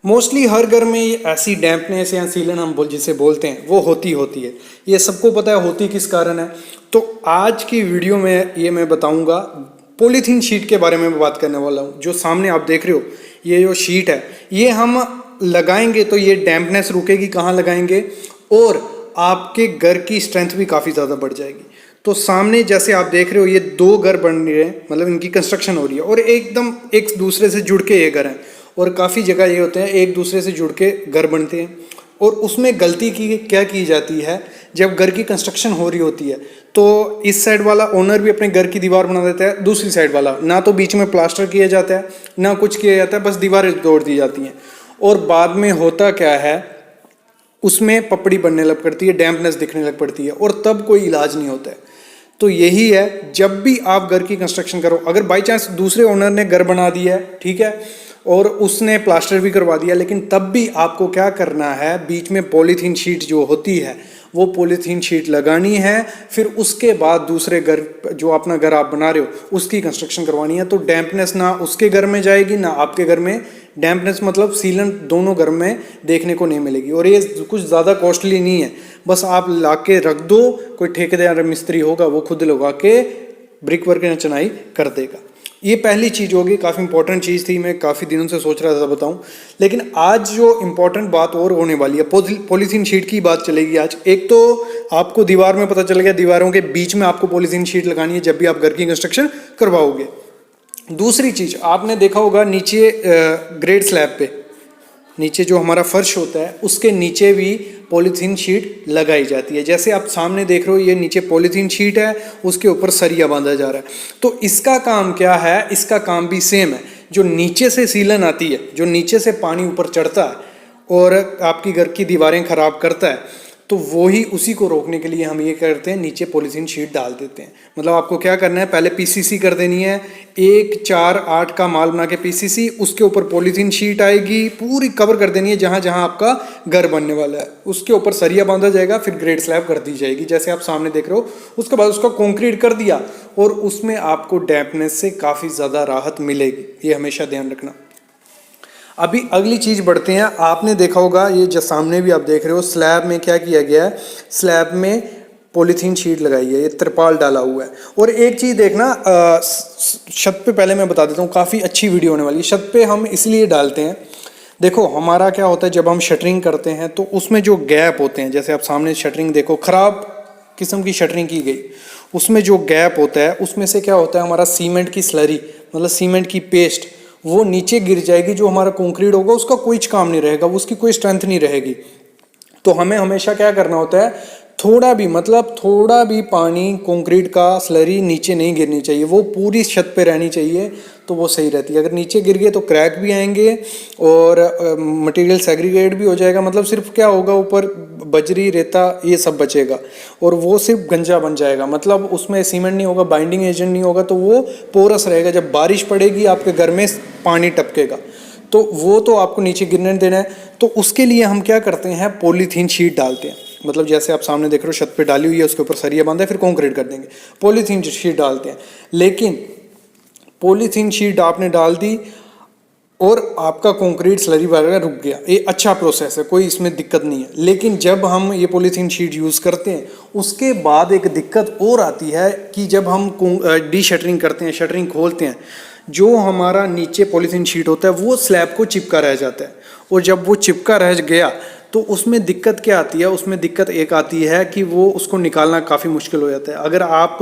Mostly हर घर में ऐसी डैम्पनेस या सीलन हम जिसे बोलते हैं वो होती है। ये सबको पता है होती किस कारण है। तो आज की वीडियो में ये मैं बताऊंगा, पॉलीथीन शीट के बारे में बात करने वाला हूँ। जो सामने आप देख रहे हो ये जो शीट है, ये हम लगाएंगे तो ये डैम्पनेस रुकेगी। कहाँ लगाएंगे? और आपके घर की स्ट्रेंथ भी काफ़ी ज़्यादा बढ़ जाएगी। तो सामने जैसे आप देख रहे हो ये दो घर बन रहे हैं, मतलब इनकी कंस्ट्रक्शन हो रही है और एकदम एक दूसरे से जुड़ के ये घर हैं। और काफ़ी जगह ये होते हैं एक दूसरे से जुड़ के घर बनते हैं। और उसमें गलती क्या की जाती है, जब घर की कंस्ट्रक्शन हो रही होती है तो इस साइड वाला ओनर भी अपने घर की दीवार बना देता है, दूसरी साइड वाला ना तो बीच में प्लास्टर किया जाता है ना कुछ किया जाता है, बस दीवारें तोड़ दी जाती हैं। और बाद में होता क्या है, उसमें पपड़ी बनने लग पड़ती है, डैम्पनेस दिखने लग पड़ती है और तब कोई इलाज नहीं होता है। तो यही है, जब भी आप घर की कंस्ट्रक्शन करो, अगर बाई चांस दूसरे ओनर ने घर बना दिया है, ठीक है, और उसने प्लास्टर भी करवा दिया, लेकिन तब भी आपको क्या करना है, बीच में पॉलीथीन शीट जो होती है वो पॉलीथीन शीट लगानी है। फिर उसके बाद दूसरे घर, जो अपना घर आप बना रहे हो उसकी कंस्ट्रक्शन करवानी है। तो डैम्पनेस ना उसके घर में जाएगी ना आपके घर में। डैम्पनेस मतलब सीलन दोनों घर में देखने को नहीं मिलेगी। और ये कुछ ज़्यादा कॉस्टली नहीं है, बस आप ला के रख दो, कोई ठेकेदार मिस्त्री होगा वो खुद लगा के ब्रिक वर्क में चनाई कर देगा। ये पहली चीज़ होगी, काफ़ी इंपॉर्टेंट चीज़ थी, मैं काफ़ी दिनों से सोच रहा था बताऊं। लेकिन आज जो इम्पोर्टेंट बात और होने वाली है, पॉलीथीन शीट की बात चलेगी आज। एक तो आपको दीवार में पता चल गया, दीवारों के बीच में आपको पॉलीथीन शीट लगानी है जब भी आप घर की कंस्ट्रक्शन करवाओगे। दूसरी चीज़ आपने देखा होगा, नीचे ग्रेड स्लैब पे नीचे जो हमारा फर्श होता है उसके नीचे भी पॉलीथीन शीट लगाई जाती है। जैसे आप सामने देख रहे हो ये नीचे पॉलीथीन शीट है, उसके ऊपर सरिया बांधा जा रहा है। तो इसका काम क्या है? इसका काम भी सेम है। जो नीचे से सीलन आती है, जो नीचे से पानी ऊपर चढ़ता है और आपकी घर की दीवारें खराब करता है, तो वो ही उसी को रोकने के लिए हम ये करते हैं, नीचे पॉलीथीन शीट डाल देते हैं। मतलब आपको क्या करना है, पहले पीसीसी कर देनी है, 1 4 8 का माल बना के पीसीसी, उसके ऊपर पॉलीथीन शीट आएगी, पूरी कवर कर देनी है जहाँ जहाँ आपका घर बनने वाला है। उसके ऊपर सरिया बांधा जाएगा, फिर ग्रेड स्लैब कर दी जाएगी जैसे आप सामने देख रहे हो। उसके बाद उसका कंक्रीट कर दिया और उसमें आपको डैम्पनेस से काफ़ी ज़्यादा राहत मिलेगी, ये हमेशा ध्यान रखना। अभी अगली चीज़ बढ़ते हैं। आपने देखा होगा ये जो सामने भी आप देख रहे हो, स्लैब में क्या किया गया है, स्लैब में पॉलीथीन शीट लगाई है, ये तिरपाल डाला हुआ है। और एक चीज़ देखना, छत पे पहले मैं बता देता हूँ, काफ़ी अच्छी वीडियो होने वाली है। छत पे हम इसलिए डालते हैं, देखो हमारा क्या होता है, जब हम शटरिंग करते हैं तो उसमें जो गैप होते हैं, जैसे आप सामने शटरिंग देखो, ख़राब किस्म की शटरिंग की गई, उसमें जो गैप होता है उसमें से क्या होता है, हमारा सीमेंट की स्लरी मतलब सीमेंट की पेस्ट वो नीचे गिर जाएगी। जो हमारा कंक्रीट होगा उसका कोई काम नहीं रहेगा, उसकी कोई स्ट्रेंथ नहीं रहेगी। तो हमें हमेशा क्या करना होता है, थोड़ा भी पानी कंक्रीट का स्लरी नीचे नहीं गिरनी चाहिए, वो पूरी छत पे रहनी चाहिए, तो वो सही रहती है। अगर नीचे गिर गए तो क्रैक भी आएंगे और मटेरियल सेग्रीगेट भी हो जाएगा। मतलब सिर्फ क्या होगा, ऊपर बजरी रेता ये सब बचेगा और वो सिर्फ गंजा बन जाएगा। मतलब उसमें सीमेंट नहीं होगा, बाइंडिंग एजेंट नहीं होगा, तो वो पोरस रहेगा। जब बारिश पड़ेगी आपके घर में पानी टपकेगा, तो वो तो आपको नीचे गिरने देना है। तो उसके लिए हम क्या करते हैं, पॉलीथीन शीट डालते हैं। मतलब जैसे आप सामने देख रहे हो छत पे डाली हुई है, उसके ऊपर सरिया बांधा है, फिर कंक्रीट कर देंगे, पॉलीथीन शीट डालते हैं। लेकिन पॉलीथीन शीट आपने डाल दी और आपका कंक्रीट स्लरी वगैरह रुक गया, ये अच्छा प्रोसेस है, कोई इसमें दिक्कत नहीं है। लेकिन जब हम ये पॉलीथीन शीट यूज़ करते हैं उसके बाद एक दिक्कत और आती है कि जब हम डी शटरिंग करते हैं, शटरिंग खोलते हैं, जो हमारा नीचे पॉलीथीन शीट होता है वो स्लैब को चिपका रह जाता है। और जब वो चिपका रह गया तो उसमें दिक्कत क्या आती है, उसमें दिक्कत एक आती है कि वो उसको निकालना काफ़ी मुश्किल हो जाता है। अगर आप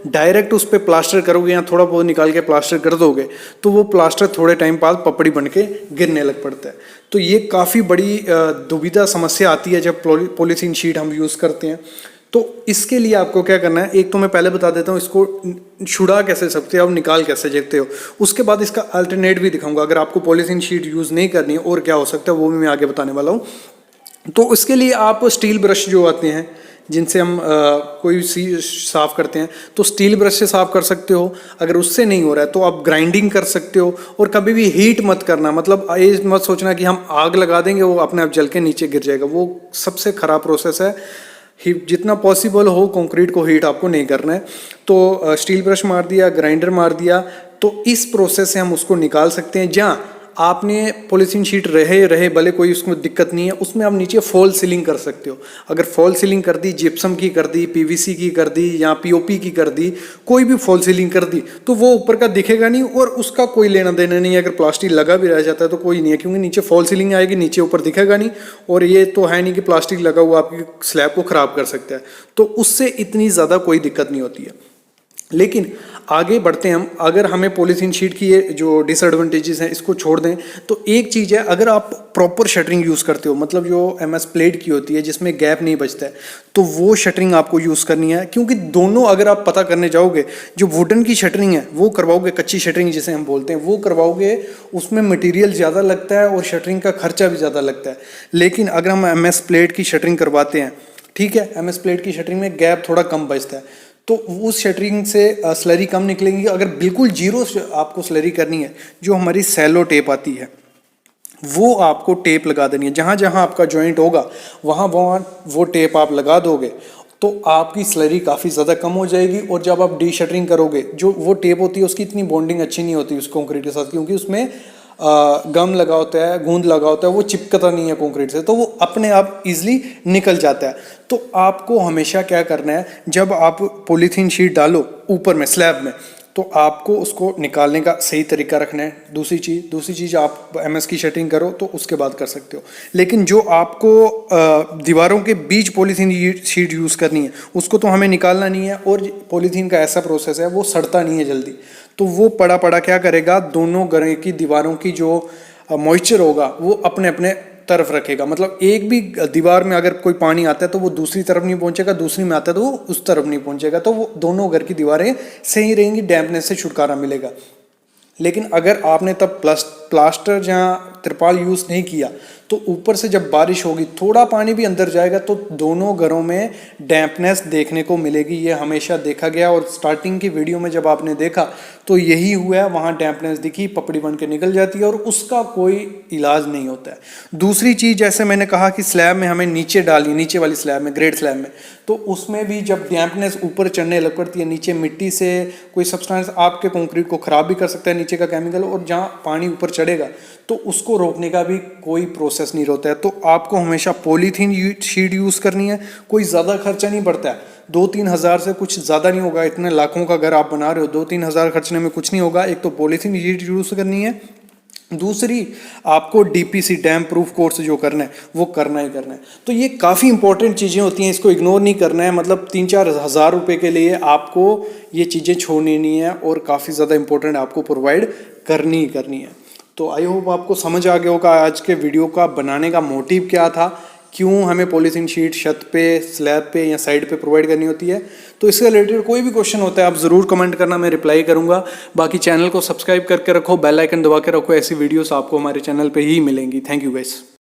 डायरेक्ट उस पर प्लास्टर करोगे या थोड़ा बहुत निकाल के प्लास्टर कर दोगे तो वो प्लास्टर थोड़े टाइम बाद पपड़ी बन के गिरने लग पड़ता है। तो ये काफ़ी बड़ी दुविधा समस्या आती है जब पॉलीथीन शीट हम यूज़ करते हैं। तो इसके लिए आपको क्या करना है, एक तो मैं पहले बता देता हूँ इसको छुड़ा कैसे सकते हो, निकाल कैसे सकते हो। उसके बाद इसका अल्टरनेट भी दिखाऊंगा, अगर आपको पॉलीथीन शीट यूज़ नहीं करनी है और क्या हो सकता है वो भी मैं आगे बताने वाला हूँ। तो इसके लिए आप स्टील ब्रश जो आते हैं जिनसे हम कोई सी साफ़ करते हैं, तो स्टील ब्रश से साफ़ कर सकते हो। अगर उससे नहीं हो रहा है तो आप ग्राइंडिंग कर सकते हो। और कभी भी हीट मत करना, मतलब ये मत सोचना कि हम आग लगा देंगे वो अपने आप जल के नीचे गिर जाएगा, वो सबसे ख़राब प्रोसेस है। जितना पॉसिबल हो कंक्रीट को हीट आपको नहीं करना है। तो स्टील ब्रश मार दिया, ग्राइंडर मार दिया, तो इस प्रोसेस से हम उसको निकाल सकते हैं। जहाँ आपने पॉलीथीन शीट रहे भले कोई उसमें दिक्कत नहीं है, उसमें आप नीचे फॉल सीलिंग कर सकते हो। अगर फॉल सीलिंग कर दी, जिप्सम की कर दी, पीवीसी की कर दी या पीओपी की कर दी, कोई भी फॉल सीलिंग कर दी तो वो ऊपर का दिखेगा नहीं और उसका कोई लेना देना नहीं है। अगर प्लास्टिक लगा भी रह जाता है तो कोई नहीं है, क्योंकि नीचे फॉल सीलिंग आएगी, नीचे ऊपर दिखेगा नहीं। और ये तो है नहीं कि प्लास्टिक लगा हुआ आपकी स्लैब को खराब कर सकता है, तो उससे इतनी ज़्यादा कोई दिक्कत नहीं होती है। लेकिन आगे बढ़ते हैं हम, अगर हमें पॉलीथीन शीट की ये जो डिसएडवांटेजेस हैं इसको छोड़ दें तो एक चीज़ है, अगर आप प्रॉपर शटरिंग यूज़ करते हो, मतलब जो एमएस प्लेट की होती है जिसमें गैप नहीं बचता है, तो वो शटरिंग आपको यूज़ करनी है। क्योंकि दोनों अगर आप पता करने जाओगे, जो वुडन की शटरिंग है वो करवाओगे, कच्ची शटरिंग जिसे हम बोलते हैं वो करवाओगे, उसमें मटेरियल ज़्यादा लगता है और शटरिंग का खर्चा भी ज़्यादा लगता है। लेकिन अगर हम एमएस प्लेट की शटरिंग करवाते हैं, ठीक है, एमएस प्लेट की शटरिंग में गैप थोड़ा कम बचता है, तो उस शटरिंग से स्लरी कम निकलेंगी। अगर बिल्कुल जीरो आपको स्लरी करनी है, जो हमारी सैलो टेप आती है वो आपको टेप लगा देनी है। जहाँ जहाँ आपका जॉइंट होगा वहाँ वहाँ वो टेप आप लगा दोगे तो आपकी स्लरी काफ़ी ज़्यादा कम हो जाएगी। और जब आप डी शटरिंग करोगे, जो वो टेप होती है उसकी इतनी बॉन्डिंग अच्छी नहीं होती उस कंक्रीट के साथ, क्योंकि उसमें गम लगा होता है, गूंद लगा होता है, वो चिपकता नहीं है कंक्रीट से, तो वो अपने आप इजीली निकल जाता है। तो आपको हमेशा क्या करना है, जब आप पॉलीथीन शीट डालो ऊपर में स्लैब में, तो आपको उसको निकालने का सही तरीका रखना है। दूसरी चीज़ आप एमएस की शटरिंग करो तो उसके बाद कर सकते हो। लेकिन जो आपको दीवारों के बीच पॉलीथीन शीट यूज़ करनी है उसको तो हमें निकालना नहीं है। और पॉलीथीन का ऐसा प्रोसेस है, वो सड़ता नहीं है जल्दी, तो वो पड़ा पड़ा क्या करेगा, दोनों घर की दीवारों की जो मॉइस्चर होगा वो अपने अपने तरफ रखेगा। मतलब एक भी दीवार में अगर कोई पानी आता है तो वो दूसरी तरफ नहीं पहुंचेगा, दूसरी में आता है तो वो उस तरफ नहीं पहुंचेगा, तो वो दोनों घर की दीवारें सही रहेंगी, डैम्पनेस से छुटकारा मिलेगा। लेकिन अगर आपने तब प्लास्टर या तिरपाल यूज़ नहीं किया तो ऊपर से जब बारिश होगी, थोड़ा पानी भी अंदर जाएगा तो दोनों घरों में डैम्पनेस देखने को मिलेगी। ये हमेशा देखा गया और स्टार्टिंग की वीडियो में जब आपने देखा तो यही हुआ है, वहाँ डैम्पनेस दिखी, पपड़ी बन के निकल जाती है और उसका कोई इलाज नहीं होता है। दूसरी चीज़, जैसे मैंने कहा कि स्लैब में हमें नीचे डाली, नीचे वाली स्लैब में, ग्रेड स्लैब में, तो उसमें भी जब डैम्पनेस ऊपर चढ़ने लग पड़ती है, नीचे मिट्टी से कोई सब्सटेंस आपके कंक्रीट को ख़राब भी कर सकता है, नीचे का केमिकल, और जहाँ पानी ऊपर चढ़ेगा तो उसको रोकने का भी कोई प्रोसेस नहीं होता है। तो आपको हमेशा पॉलीथीन शीट यूज़ करनी है, कोई ज़्यादा खर्चा नहीं पड़ता है, 2-3 हज़ार से कुछ ज़्यादा नहीं होगा। इतने लाखों का घर आप बना रहे हो, 2-3 हज़ार खर्चने में कुछ नहीं होगा। एक तो पॉलीथीन शीट यूज़ करनी है, दूसरी आपको डीपीसी डैम प्रूफ कोर्स जो करना है वो करना ही करना है। तो ये काफ़ी इंपॉर्टेंट चीज़ें होती हैं, इसको इग्नोर नहीं करना है। मतलब 3-4 हज़ार रुपये के लिए आपको ये चीज़ें छोड़नी नहीं है और काफ़ी ज़्यादा इंपॉर्टेंट आपको प्रोवाइड करनी ही करनी है। तो आई होप आपको समझ आ गया होगा आज के वीडियो का बनाने का मोटिव क्या था, क्यों हमें पॉलीथीन शीट छत पे, स्लैब पे या साइड पे प्रोवाइड करनी होती है। तो इससे रिलेटेड कोई भी क्वेश्चन होता है आप ज़रूर कमेंट करना, मैं रिप्लाई करूंगा। बाकी चैनल को सब्सक्राइब करके रखो, बेल आइकन दबा के रखो, ऐसी वीडियोस आपको हमारे चैनल पे ही मिलेंगी। Thank you guys.